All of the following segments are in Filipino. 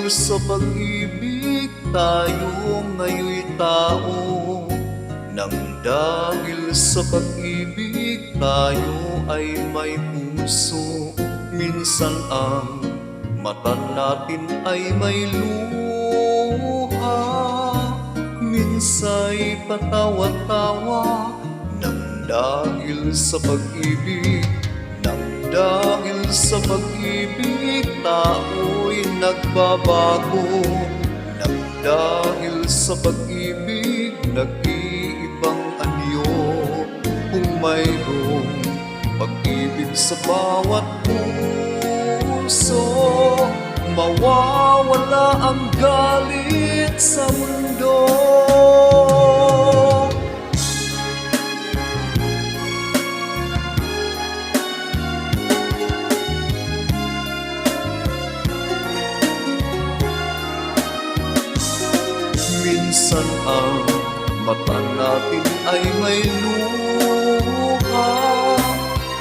sa pag-ibig tayo ngayon'y tao. Nang dahil sa pag-ibig tayo ay may puso. Minsan ang mata natin ay may luha, minsa'y patawa-tawa. Nang dahil sa pag-ibig, nang dahil sa pag-ibig tao'y nagbabago. Nang dahil sa pag-ibig, nag-iibang anyo. Kung mayroong pag-ibig sa bawat puso, mawawala ang galit sa mundo. Minsan ang mata natin ay may luha,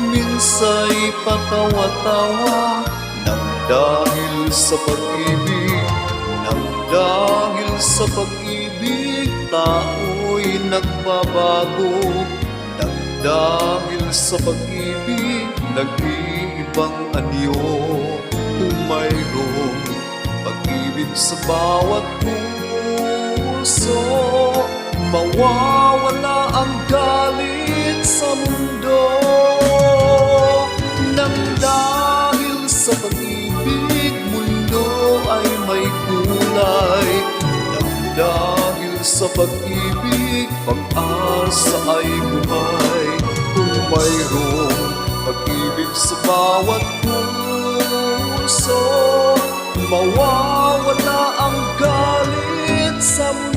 minsa'y patawa-tawa. Nang dahil sa pag-ibig, nang dahil sa pag-ibig tao'y nagbabago. Nang dahil sa pag-ibig, nag-iibang anyo. Kung mayroong pag-ibig sa bawat puso, mawawala ang galit sa mundo. Nang dahil sa pag-ibig, mundo ay may kulay. Nang dahil sa pag-ibig, pag-asa ay buhay. Kung mayroong pag-ibig sa bawat puso, mawawala ang galit sa mundo.